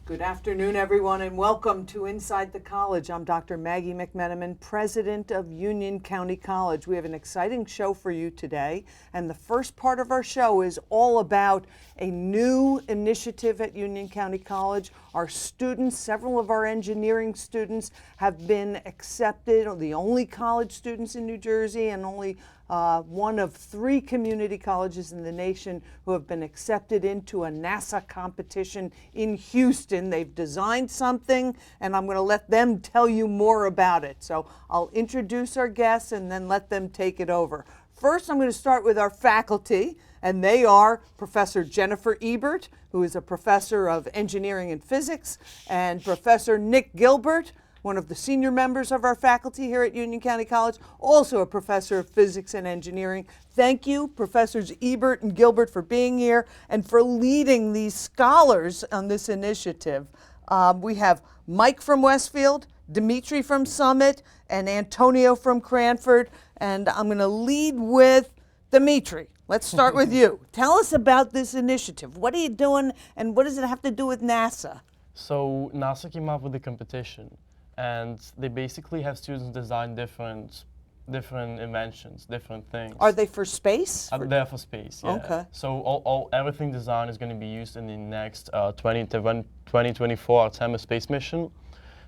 Good afternoon, everyone, and welcome to Inside the College. I'm Dr. Maggie McMenamin, president of Union County College. We have an exciting show for you today, and the first part of our show is all about a new initiative at Union County College. Our students, several of our engineering students, have been accepted, the only college students in New Jersey and only one of 3 community colleges in the nation who have been accepted into a NASA competition in Houston. They've designed something, and I'm going to let them tell you more about it. So I'll introduce our guests and then let them take it over. First, I'm going to start with our faculty, and they are Professor Jennifer Ebert, who is a professor of engineering and physics, and Professor Nick Gilbert, one of the senior members of our faculty here at Union County College, also a professor of physics and engineering. Thank you, Professors Ebert and Gilbert, for being here and for leading these scholars on this initiative. We have Mike from Westfield, Dmytriy from Summit, and Antonio from Cranford. And I'm going to lead with Dmytriy. Let's start with you. Tell us about this initiative. What are you doing, and what does it have to do with NASA? So NASA came up with a competition, and they basically have students design different inventions, different things. Are they for space? They're for space, yeah. Okay. So everything designed is going to be used in the next 2024 Artemis space mission.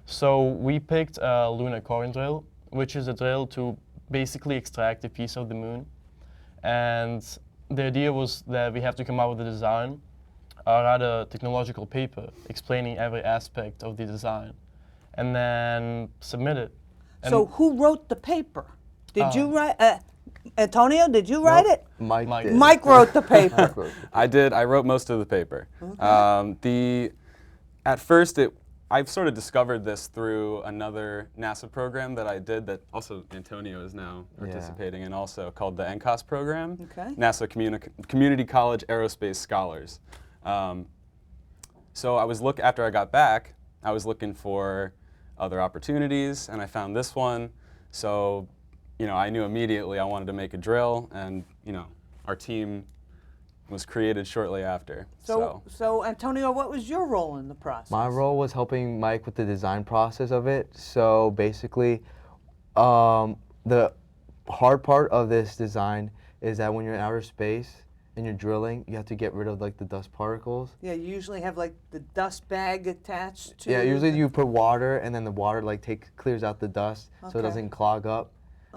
So we picked a Lunar coring drill, which is a drill to basically extract a piece of the moon. And the idea was that we have to come up with a design, or rather technological paper, explaining every aspect of the design, and then submit it. And so who wrote the paper? Did you write, Antonio, did you write it? Mike did. Mike wrote the paper. I did. I wrote most of the paper. Okay. At first, I've sort of discovered this through another NASA program that I did that also Antonio is now participating in also, called the NCOS program, NASA Community College Aerospace Scholars. So after I got back, I was looking for other opportunities, and I found this one. So, I knew immediately I wanted to make a drill, and, our team was created shortly after. So Antonio, what was your role in the process? My role was helping Mike with the design process of it. So basically, the hard part of this design is that when you're in outer space and you're drilling, you have to get rid of the dust particles. Yeah, you usually have the dust bag attached to. Yeah, usually you put water, and then the water clears out the dust so it doesn't clog up.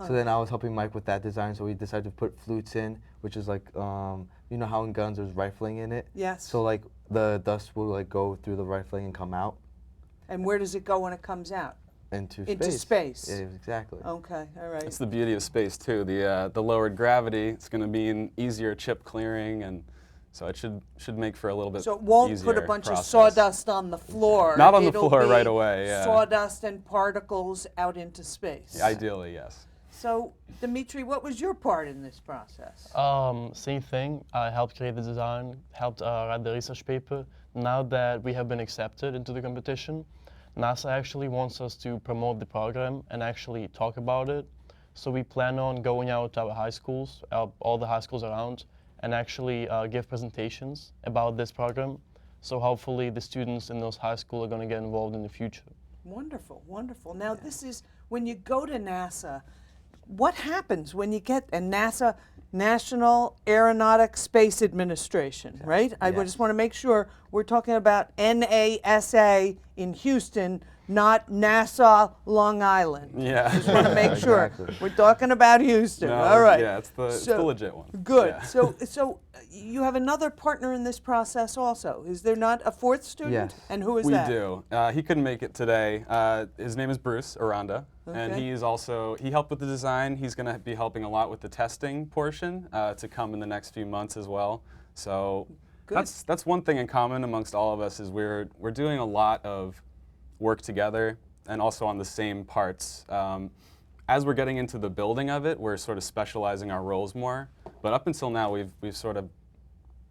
So then I was helping Mike with that design, so we decided to put flutes in, which is you know how in guns there's rifling in it? Yes. So the dust will go through the rifling and come out. And where does it go when it comes out? Into space. Into space. Yeah, exactly. Okay, all right. That's the beauty of space too. The lowered gravity, it's going to mean easier chip clearing, and so it should make for a little bit easier So it won't put a bunch process. of sawdust on the floor. Not on the It'll floor be right away, yeah. Sawdust and particles out into space. Ideally, yes. So, Dmytriy, what was your part in this process? Same thing. I helped create the design, helped write the research paper. Now that we have been accepted into the competition, NASA actually wants us to promote the program and actually talk about it. So we plan on going out to our high schools, all the high schools around, and actually give presentations about this program. So hopefully the students in those high schools are going to get involved in the future. Wonderful, wonderful. Now this is, when you go to NASA, what happens when you get a NASA, National Aeronautics Space Administration, right? Yes. I just want to make sure we're talking about NASA in Houston, not NASA Long Island. Yeah. Just want to make sure. Exactly. We're talking about Houston. No, all right. Yeah, it's the legit one. Good. Yeah. So you have another partner in this process also. Is there not a fourth student? Yes. And who is We that? do. He couldn't make it today. His name is Bruce Aranda, and he helped with the design. He's going to be helping a lot with the testing portion to come in the next few months as well. So that's one thing in common amongst all of us is we're doing a lot of work together and also on the same parts. As we're getting into the building of it, we're sort of specializing our roles more. But up until now, we've sort of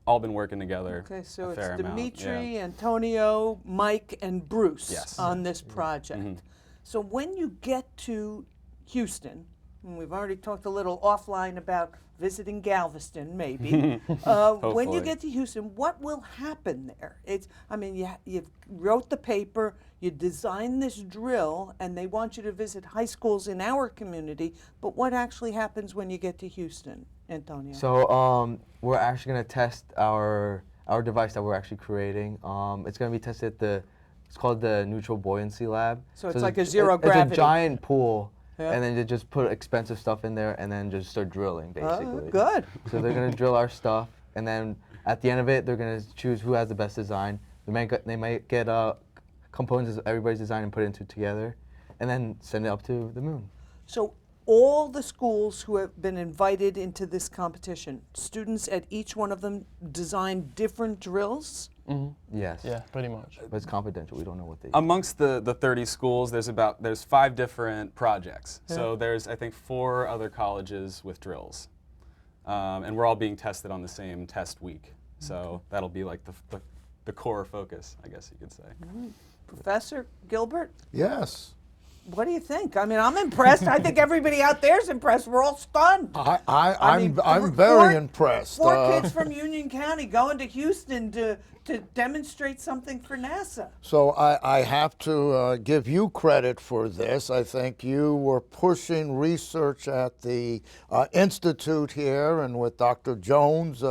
all been working together. Okay, so a it's fair amount, Dmytriy, Antonio, Mike, and Bruce Yes. on this project. So when you get to Houston, and we've already talked a little offline about visiting Galveston, maybe. When you Hopefully. get to Houston, what will happen there? I mean, you wrote the paper, you designed this drill, and they want you to visit high schools in our community, but what actually happens when you get to Houston, Antonio? So we're actually going to test our device that we're actually creating. It's going to be tested at it's called the Neutral Buoyancy Lab. So it's like a zero It's gravity. a giant pool, Yeah. and then they just put expensive stuff in there and then just start drilling, basically. Good. So they're going to drill our stuff, and then at the end of it, they're going to choose who has the best design. They might get components of everybody's design and put it together, and then send it up to the moon. So all the schools who have been invited into this competition, students at each one of them design different drills? Yes. Yeah, pretty much. But it's confidential. We don't know what they do. Amongst the 30 schools, there's 5 different projects. So there's, I think, 4 other colleges with drills. And we're all being tested on the same test week. So that'll be like the core focus, I guess you could say. Professor Gilbert, Yes. what do you think? I mean, I'm impressed. I think everybody out there's impressed. We're all stunned. I'm very impressed. 4 kids from Union County going to Houston to demonstrate something for NASA. So I have to give you credit for this. I think you were pushing research at the Institute here, and with Dr. Jones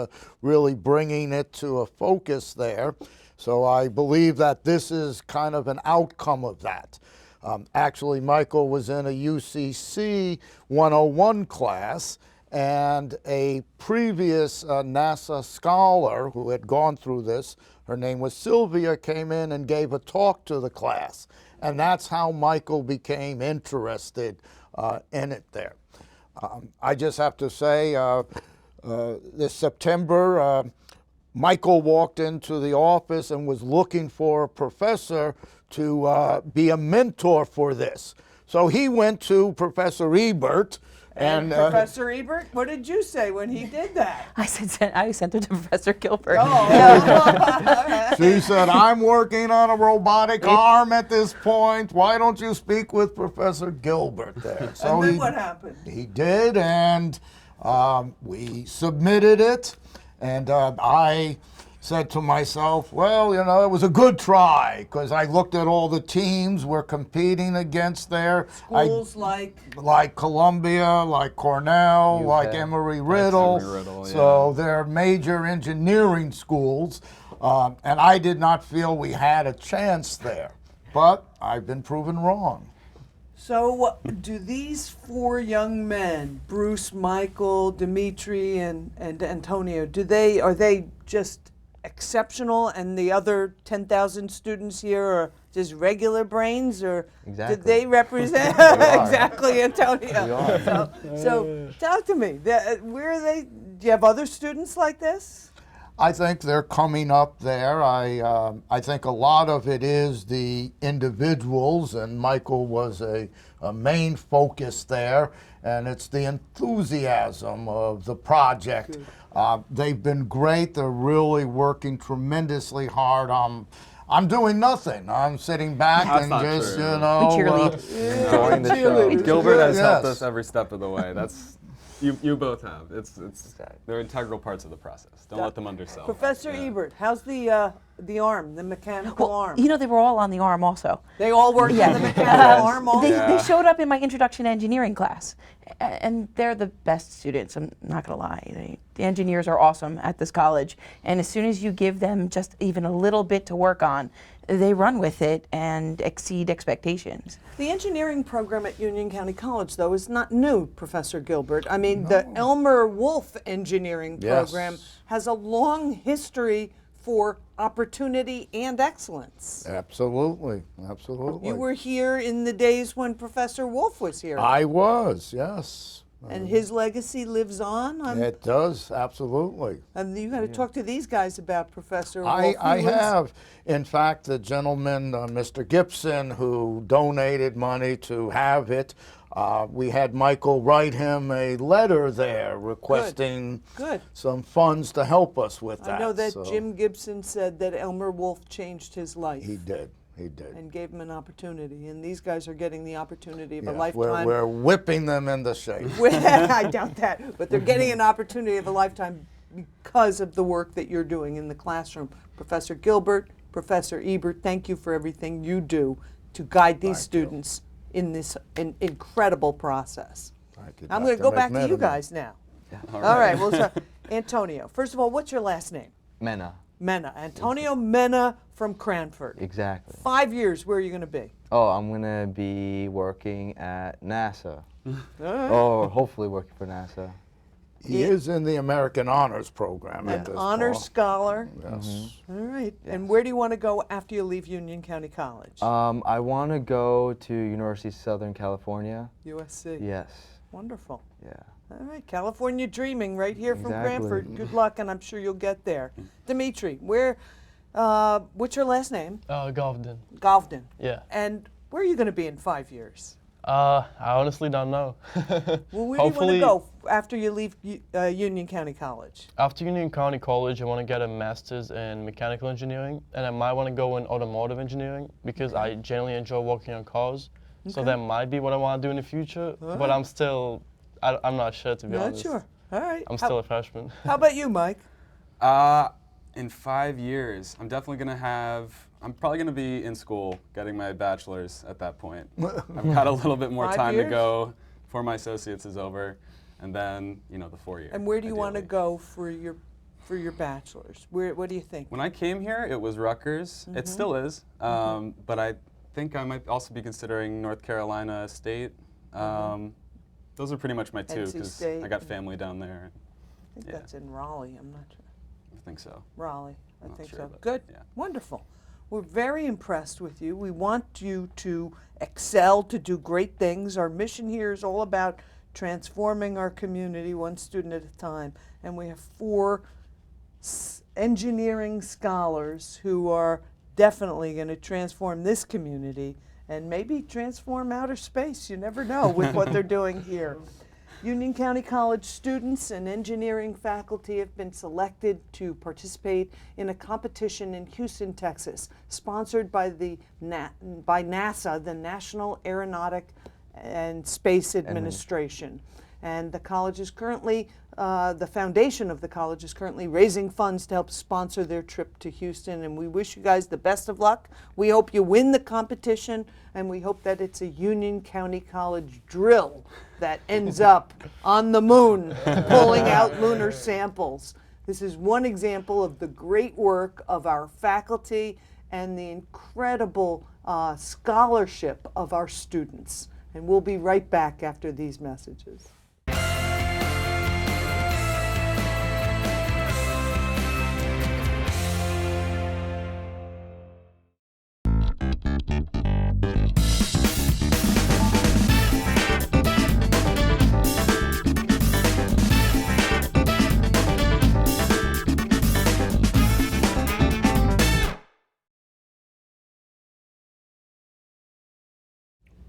really bringing it to a focus there. So I believe that this is kind of an outcome of that. Actually, Michael was in a UCC 101 class, and a previous NASA scholar who had gone through this, her name was Sylvia, came in and gave a talk to the class. And that's how Michael became interested in it there. I just have to say, this September, Michael walked into the office and was looking for a professor to be a mentor for this. So he went to Professor Ebert. And Professor Ebert, what did you say when he did that? I sent it to Professor Gilbert. She said, I'm working on a robotic arm at this point. Why don't you speak with Professor Gilbert there? So And then what happened? He did, and we submitted it. And I said to myself, well, you know, it was a good try, because I looked at all the teams we're competing against there. Schools Like Columbia, like Cornell, UK. like Emory-Riddle. Emory-Riddle, So they're major engineering schools, and I did not feel we had a chance there. But I've been proven wrong. So do these 4 young men, Bruce, Michael, Dmytriy, and Antonio, are they just exceptional, and the other 10,000 students here are just regular brains, or Exactly. did they represent are. exactly, Antonio? We are. So talk to me. Where are they? Do you have other students like this? I think they're coming up there. I think a lot of it is the individuals, and Michael was a main focus there, and it's the enthusiasm of the project. They've been great. They're really working tremendously hard. I'm doing nothing. I'm sitting back That's and not just, true. you know. cheerlead. Enjoying the show. Gilbert has helped Yes. us every step of the way. That's you both have. They're integral parts of the process. Don't let them undersell. Professor Ebert, how's the arm, the mechanical arm? You know, they were all on the arm also. They all work Yeah. on the mechanical arm also? They showed up in my introduction to engineering class, and they're the best students. I'm not going to lie. The engineers are awesome at this college, and as soon as you give them just even a little bit to work on, they run with it and exceed expectations. The engineering program at Union County College, though, is not new, Professor Gilbert. I mean, the Elmer Wolf engineering program Yes. has a long history for opportunity and excellence. Absolutely, absolutely. You were here in the days when Professor Wolf was here, I was, yes. and his legacy lives on. It does, absolutely. And you got to talk to these guys about Professor Wolf. I He was- have. In fact, the gentleman, Mr. Gibson, who donated money to have it, we had Michael write him a letter there requesting Good. some funds to help us with that. I know that so Jim Gibson said that Elmer Wolf changed his life. He did. He did. and gave them an opportunity. And these guys are getting the opportunity of a Yeah, lifetime. we're whipping them into shape. I doubt that, but they're getting an opportunity of a lifetime because of the work that you're doing in the classroom. Professor Gilbert, Professor Ebert, thank you for everything you do to guide these students in this incredible process. Thank you, I'm going to Dr. go back to you McMenamin. guys now. All right. Well, so, Antonio, first of all, what's your last name? Mena. Mena. Antonio Mena from Cranford. Exactly. 5 years, where are you going to be? Oh, I'm gonna be working at NASA. All right. Or hopefully working for NASA. He is in the American Honors Program at An this honor point. scholar. Yes. All right. And where do you want to go after you leave Union County College? I want to go to University of Southern California. USC. Yes. Wonderful. Yeah. All right, California dreaming right here from Exactly. Cranford. Good luck, and I'm sure you'll get there. Dmytriy, what's your last name? Govdan. Govdan. Yeah. And where are you going to be in 5 years? I honestly don't know. Well, where do you want to go after you leave Union County College? After Union County College, I want to get a master's in mechanical engineering, and I might want to go in automotive engineering because I generally enjoy working on cars. So that might be what I want to do in the future, but I'm still, I'm not sure, to be Not honest. sure. All right. I'm still a freshman. How about you, Mike? In 5 years, I'm probably going to be in school getting my bachelor's at that point. I've got a little bit more 5 time years? to go before my associates is over, and then, the 4 year. And where do you want to ideally. go for your bachelor's? What do you think? When I came here, it was Rutgers. It still is, but I think I might also be considering North Carolina State. Those are pretty much my two NC because State. I got family down there. I think yeah. that's in Raleigh. I'm not sure. I think so. Raleigh, I Not think sure, so. but Good, yeah. wonderful. We're very impressed with you. We want you to excel, to do great things. Our mission here is all about transforming our community one student at a time. And we have 4 engineering scholars who are definitely going to transform this community and maybe transform outer space. You never know with what they're doing here. Union County College students and engineering faculty have been selected to participate in a competition in Houston, Texas, sponsored by NASA, the National Aeronautic and Space Administration. And the college is currently, the foundation of the college is currently raising funds to help sponsor their trip to Houston. And we wish you guys the best of luck. We hope you win the competition, and we hope that it's a Union County College drill that ends up on the moon pulling out lunar samples. This is one example of the great work of our faculty and the incredible scholarship of our students. And we'll be right back after these messages.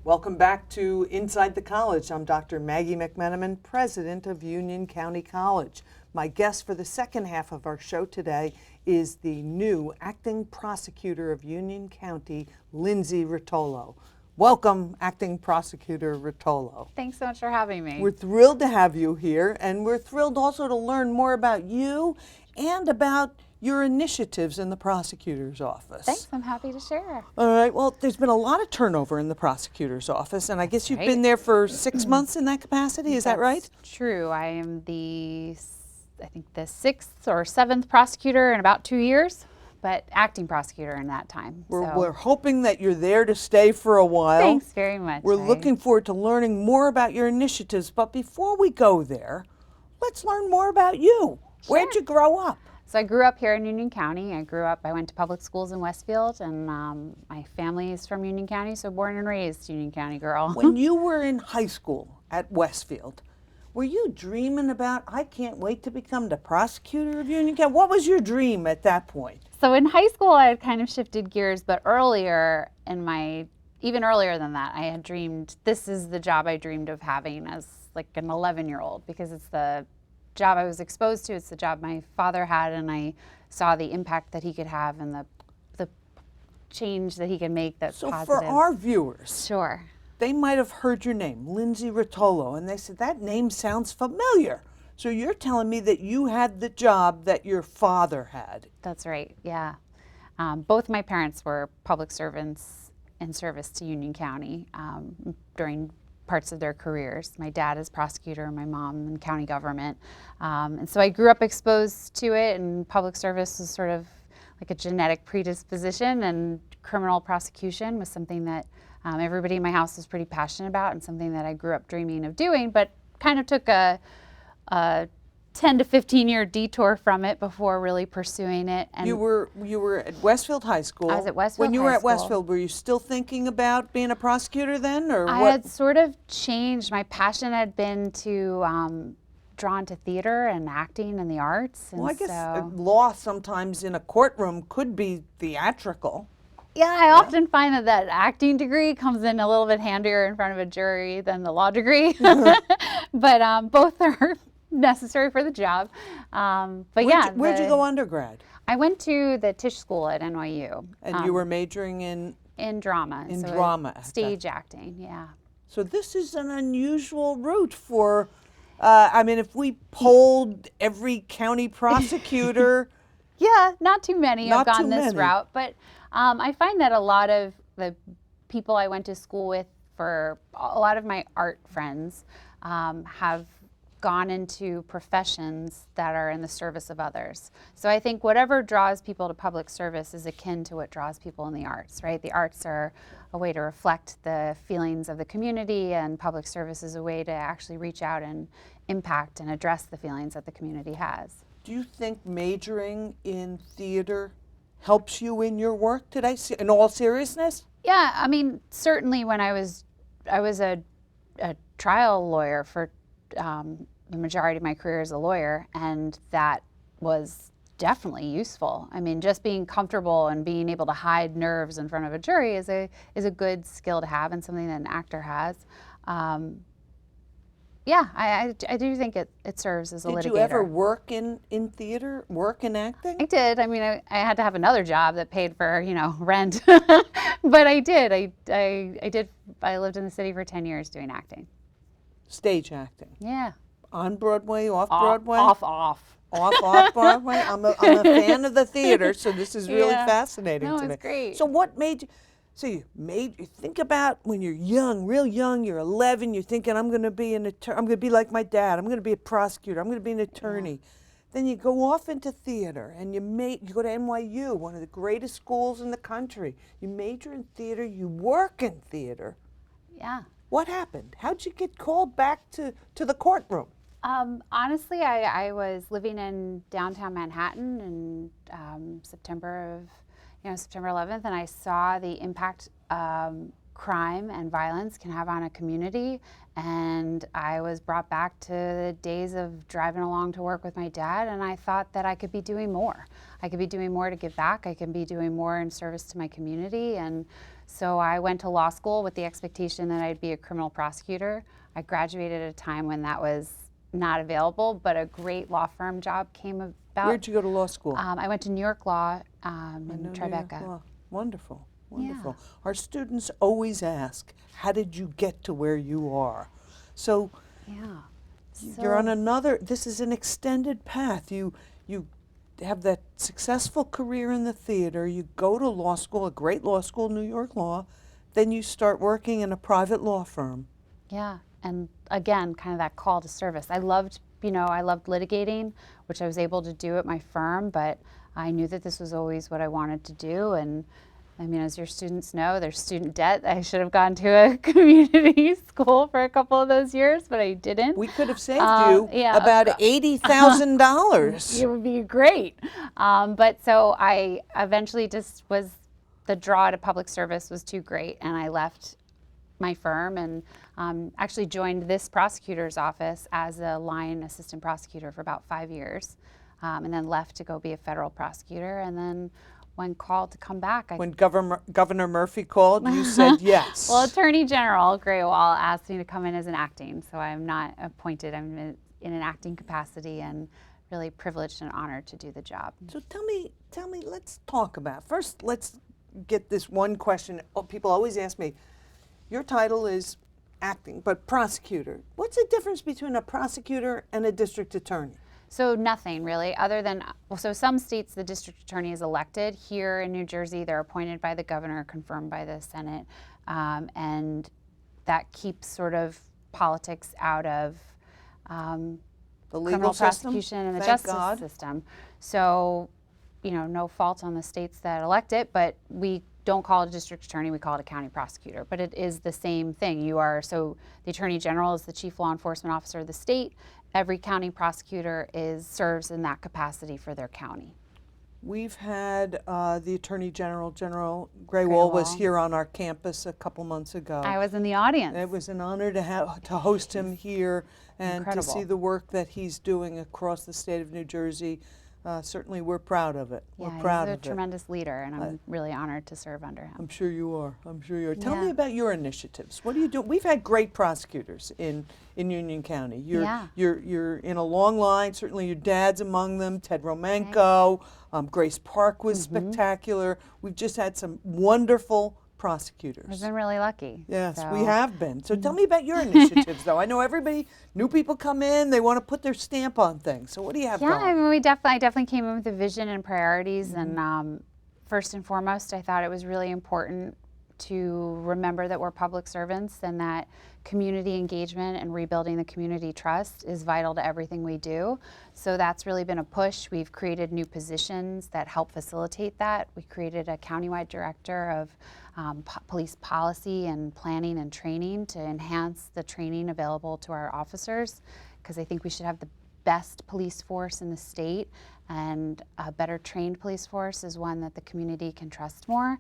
Welcome back to Inside the College. I'm Dr. Maggie McMenamin, president of Union County College. My guest for the second half of our show today is the new acting prosecutor of Union County, Lindsey Rotolo. Welcome, Acting Prosecutor Rotolo. Thanks so much for having me. We're thrilled to have you here, and we're thrilled also to learn more about you and about your initiatives in the prosecutor's office. Thanks, I'm happy to share. All right, well, there's been a lot of turnover in the prosecutor's office, and I guess you've right. been there for 6 months in that capacity, is that right? That's true. I am I think the 6th or 7th prosecutor in about 2 years, but acting prosecutor in that time. We're hoping that you're there to stay for a while. Thanks very much. We're looking forward to learning more about your initiatives, but before we go there, let's learn more about you. Where'd you grow up? So I grew up here in Union County. I went to public schools in Westfield, and my family is from Union County, so born and raised Union County girl. When you were in high school at Westfield, were you dreaming about, I can't wait to become the prosecutor of Union County? What was your dream at that point? So in high school, I had kind of shifted gears, but even earlier than that, I had dreamed, this is the job I dreamed of having as like an 11-year-old, because it's the job I was exposed to, it's the job my father had, and I saw the impact that he could have and the change that he can make that's So positive. for our viewers, Sure. they might have heard your name, Lindsey Rotolo, and they said, that name sounds familiar. So you're telling me that you had the job that your father had. That's right, yeah. Both my parents were public servants in service to Union County during parts of their careers. My dad is prosecutor, my mom in county government. And so I grew up exposed to it, and public service was sort of like a genetic predisposition, and criminal prosecution was something that everybody in my house was pretty passionate about, and something that I grew up dreaming of doing, but kind of took a 10 to 15 year detour from it before really pursuing it. And You were at Westfield High School. I was at Westfield When you High were at School. Westfield, were you still thinking about being a prosecutor then, or I what? had sort of changed. My passion had been to drawn to theater and acting and the arts. And Well, I guess so, law sometimes in a courtroom could be theatrical. yeah, I often find that that acting degree comes in a little bit handier in front of a jury than the law degree. But both are necessary for the job. But yeah. Where'd you go undergrad? I went to the Tisch School at NYU. And you were majoring in. in drama. in so drama. Stage acting, yeah. So this is an unusual route for. I mean, if we polled every county prosecutor. Yeah, not too many Not have too gone this many. route, but I find that a lot of the people I went to school with, for a lot of my art friends, have gone into professions that are in the service of others. So I think whatever draws people to public service is akin to what draws people in the arts, right? The arts are a way to reflect the feelings of the community, and public service is a way to actually reach out and impact and address the feelings that the community has. Do you think majoring in theater helps you in your work today, in all seriousness? Yeah, I mean, certainly when I was a trial lawyer for the majority of my career as a lawyer, and that was definitely useful. I mean, just being comfortable and being able to hide nerves in front of a jury is a good skill to have, and something that an actor has. Yeah, I do think it serves as a litigator. Did you ever work in theater, work in acting? I did. I mean, I had to have another job that paid for, rent. But I did. I did. I lived in the city for 10 years doing acting. Stage acting. Yeah. On Broadway, off Broadway? Off. Off Broadway? I'm a fan of the theater, so this is really Yeah. fascinating No, to me. it's great. So what made you, you think about when you're young, real young, you're 11, you're thinking, I'm going to be an attorney, I'm going to be like my dad, I'm going to be a prosecutor, I'm going to be an attorney. Then you go off into theater, and you go to NYU, one of the greatest schools in the country. You major in theater, you work in theater. Yeah. What happened? How'd you get called back to the courtroom? Honestly, I was living in downtown Manhattan in September 11th, and I saw the impact crime and violence can have on a community. And I was brought back to the days of driving along to work with my dad, and I thought that I could be doing more. I could be doing more to give back. I could be doing more in service to my community. And so I went to law school with the expectation that I'd be a criminal prosecutor. I graduated at a time when that was not available, but a great law firm job came about. Where'd you go to law school? I went to New York Law in New York Tribeca. Law. Wonderful, wonderful. Our students always ask, how did you get to where you are? So Yeah. you're on another, this is an extended path. You have that successful career in the theater, you go to law school, a great law school, New York Law, then you start working in a private law firm. Yeah, and again, kind of that call to service. I loved litigating, which I was able to do at my firm, but I knew that this was always what I wanted to do. And I mean, as your students know, there's student debt. I should have gone to a community school for a couple of those years, but I didn't. We could have saved you yeah. about $80,000. It would be great. But so I eventually the draw to public service was too great, and I left my firm and actually joined this prosecutor's office as a line assistant prosecutor for about 5 years, and then left to go be a federal prosecutor. And then when called to come back, When Governor Murphy called, you said yes. well, Attorney General Graywall asked me to come in as an acting, so I'm not appointed. I'm in an acting capacity, and really privileged and honored to do the job. So tell me, let's talk about, first let's get this one question. People always ask me, your title is acting, but prosecutor. What's the difference between a prosecutor and a district attorney? So nothing really, other than, well, so some states the district attorney is elected. Here in New Jersey, they're appointed by the governor, confirmed by the Senate, and that keeps sort of politics out of The legal criminal system? prosecution and the Thank justice God. system. So, you know, no fault on the states that elect it, but we don't call it a district attorney, we call it a county prosecutor. But it is the same thing. You are, so the attorney general is the chief law enforcement officer of the state. Every county prosecutor serves in that capacity for their county. We've had the Attorney General, General Graywall, was Graywall. here on our campus a couple months ago. I was in the audience. It was an honor to host him here and Incredible. to see the work that he's doing across the state of New Jersey. Certainly, we're proud of it. We're proud he's of a it. tremendous leader, and I'm really honored to serve under him. I'm sure you are. I'm sure you are. Tell me Yeah. about your initiatives. What do you do? We've had great prosecutors in Union County. You're in a long line. Certainly, your dad's among them. Ted Romanko, Grace Park was spectacular. We've just had some wonderful prosecutors. I've been really lucky. Yes, so. we have been. So tell me about your initiatives, though. I know everybody, new people come in, they want to put their stamp on things. So what do you have Yeah, going? I mean, I definitely came in with a vision and priorities, and first and foremost, I thought it was really important to remember that we're public servants and that community engagement and rebuilding the community trust is vital to everything we do. So that's really been a push. We've created new positions that help facilitate that. We created a countywide director of police policy and planning and training to enhance the training available to our officers, because I think we should have the best police force in the state, and a better trained police force is one that the community can trust more.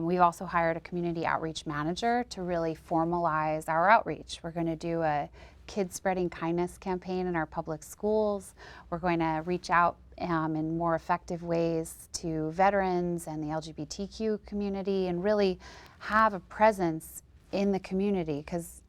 We've also hired a community outreach manager to really formalize our outreach. We're going to do a Kids Spreading Kindness campaign in our public schools. We're going to reach out in more effective ways to veterans and the LGBTQ community, and really have a presence in the community, because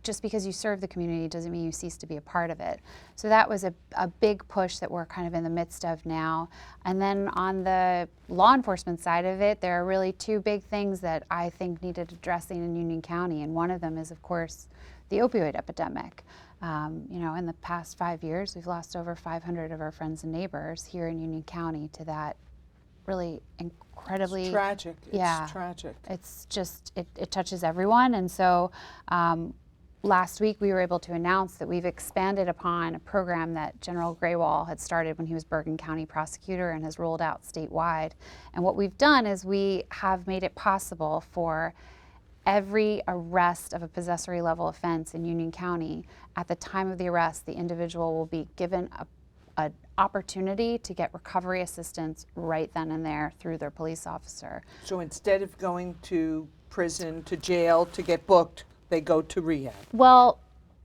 just because you serve the community doesn't mean you cease to be a part of it. So that was a big push that we're kind of in the midst of now. And then on the law enforcement side of it, there are really two big things that I think needed addressing in Union County, and one of them is, of course, the opioid epidemic. You know, in the past 5 years, we've lost over 500 of our friends and neighbors here in Union County to that really incredibly... It's tragic. Yeah. It's tragic. It's just, it touches everyone. And so last week we were able to announce that we've expanded upon a program that General Graywall had started when he was Bergen County Prosecutor and has rolled out statewide. And what we've done is we have made it possible for every arrest of a possessory level offense in Union County, at the time of the arrest, the individual will be given an opportunity to get recovery assistance right then and there through their police officer. So instead of going to prison, to jail, to get booked, they go to rehab. Well,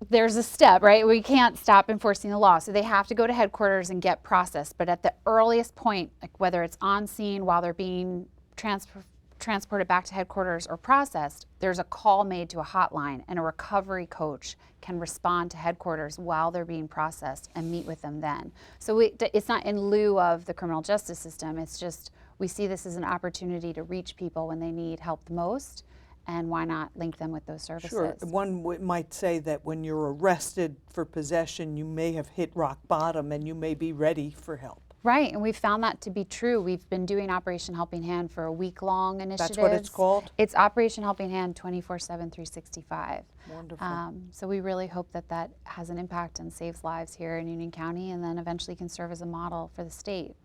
there's a step, right? We can't stop enforcing the law. So they have to go to headquarters and get processed. But at the earliest point, like whether it's on scene while they're being transported back to headquarters or processed, there's a call made to a hotline, and a recovery coach can respond to headquarters while they're being processed and meet with them then. So it's not in lieu of the criminal justice system. It's just, we see this as an opportunity to reach people when they need help the most, and why not link them with those services? Sure. One might say that when you're arrested for possession, you may have hit rock bottom and you may be ready for help. Right, and we've found that to be true. We've been doing Operation Helping Hand for a week-long initiative. That's what it's called? It's Operation Helping Hand 24/7, 365. Wonderful. So we really hope that that has an impact and saves lives here in Union County, and then eventually can serve as a model for the state.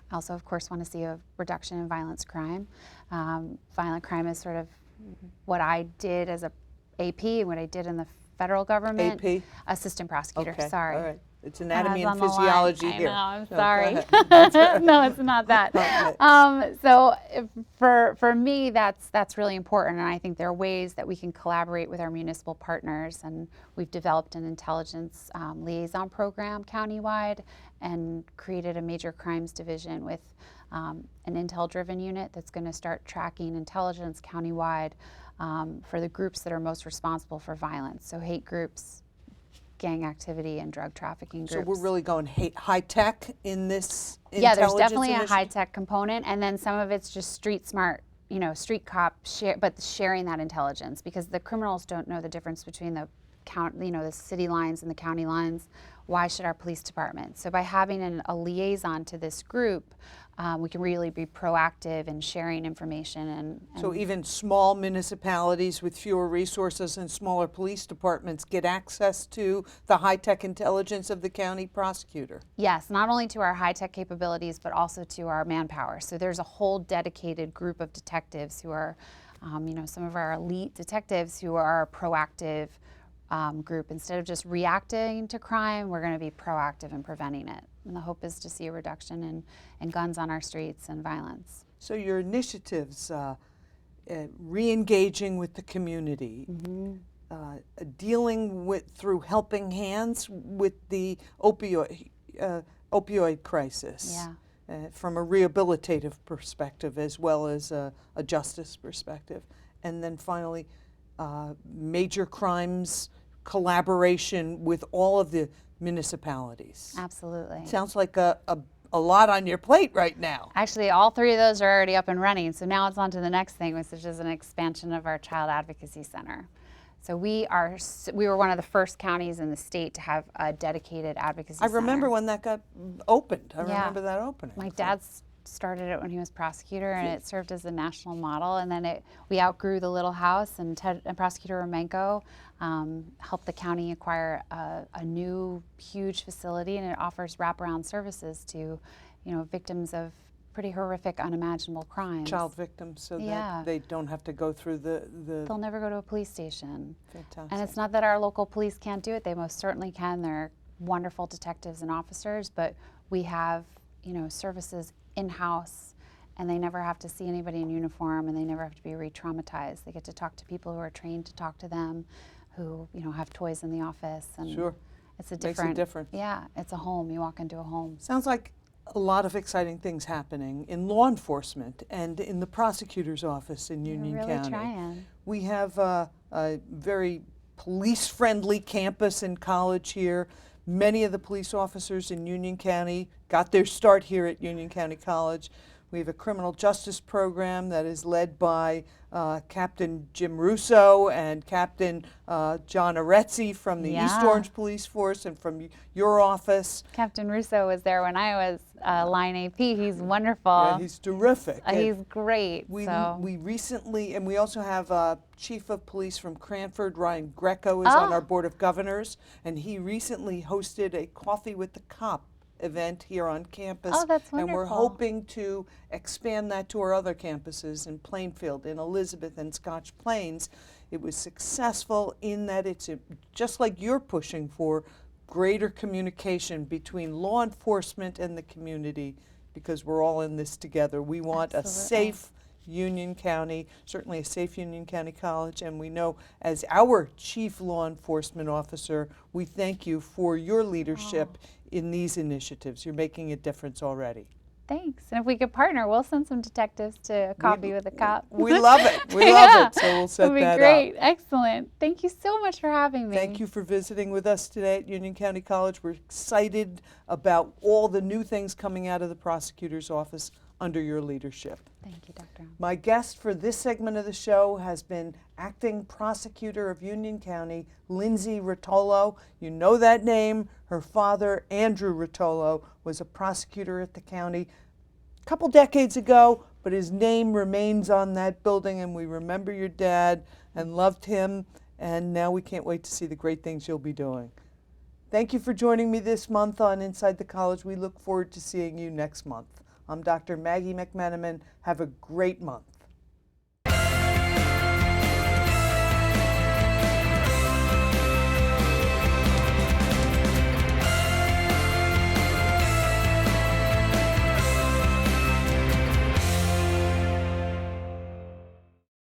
I also, of course, want to see a reduction in violence crime. Violent crime is sort of what I did as a AP and what I did in the federal government. AP? Assistant prosecutor, Okay. sorry. All right. It's anatomy I and was on the physiology line. here. I know, I'm So go sorry. ahead. No, it's not that. Okay. So for me, that's really important, and I think there are ways that we can collaborate with our municipal partners, and we've developed an intelligence liaison program countywide and created a major crimes division with an intel-driven unit that's going to start tracking intelligence countywide for the groups that are most responsible for violence. So hate groups, gang activity and drug trafficking groups. So we're really going high tech in this Yeah, there's intelligence definitely a initiative? high-tech component, and then some of it's just street smart, street cop but sharing that intelligence, because the criminals don't know the difference between the the city lines and the county lines. Why should our police department? So by having a liaison to this group, we can really be proactive in sharing information. And So even small municipalities with fewer resources and smaller police departments get access to the high-tech intelligence of the county prosecutor. yes, not only to our high-tech capabilities, but also to our manpower. So there's a whole dedicated group of detectives who are, some of our elite detectives who are proactive group. Instead of just reacting to crime, we're going to be proactive in preventing it. And the hope is to see a reduction in guns on our streets and violence. So your initiatives, re-engaging with the community, dealing with, through helping hands with the opioid crisis, from a rehabilitative perspective as well as a justice perspective. And then finally, major crimes collaboration with all of the municipalities. Absolutely. Sounds like a lot on your plate right now. Actually, all three of those are already up and running. So now it's on to the next thing, which is an expansion of our Child Advocacy Center. So we were one of the first counties in the state to have a dedicated advocacy center. I remember when that got opened. I remember that opening. My dad started it when he was prosecutor, and it served as a national model. And then we outgrew the little house, and Prosecutor Romenko helped the county acquire a new huge facility, and it offers wraparound services to, victims of pretty horrific, unimaginable crimes. Child victims, so that they don't have to go through the... They'll never go to a police station. Fantastic. And it's not that our local police can't do it. They most certainly can. They're wonderful detectives and officers, but we have, services in-house, and they never have to see anybody in uniform, and they never have to be re-traumatized. They get to talk to people who are trained to talk to them, who have toys in the office, and Sure. it's a Makes a difference. Yeah, it's a home. You walk into a home. Sounds like a lot of exciting things happening in law enforcement and in the prosecutor's office in Union really County. Trying. We have a very police-friendly campus and college here. Many of the police officers in Union County got their start here at Union County College. We have a criminal justice program that is led by Captain Jim Russo and Captain John Arezzi from the East Orange Police Force and from your office. Captain Russo was there when I was line AP. He's wonderful. Yeah, he's terrific. He's great. We We recently, and we also have Chief of Police from Cranford, Ryan Greco, is on our Board of Governors, and he recently hosted a Coffee with the Cop event here on campus. Oh, that's and we're wonderful. hoping to expand that to our other campuses in Plainfield, in Elizabeth, and Scotch Plains. It was successful in that it's just like you're pushing for greater communication between law enforcement and the community, because we're all in this together. We want a safe Union County, certainly a safe Union County College, and we know as our Chief Law Enforcement Officer, we thank you for your leadership in these initiatives. You're making a difference already. Thanks. And if we could partner, we'll send some detectives to a coffee with a cop. We love it. We love it. So we'll set That'd be that great. up. Excellent. Thank you so much for having me. Thank you for visiting with us today at Union County College. We're excited about all the new things coming out of the prosecutor's office under your leadership. Thank you, Dr. My guest for this segment of the show has been Acting Prosecutor of Union County, Lindsey Rotolo. You know that name. Her father, Andrew Rotolo, was a prosecutor at the county a couple decades ago, but his name remains on that building, and we remember your dad and loved him, and now we can't wait to see the great things you'll be doing. Thank you for joining me this month on Inside the College. We look forward to seeing you next month. I'm Dr. Maggie McMenamin. Have a great month.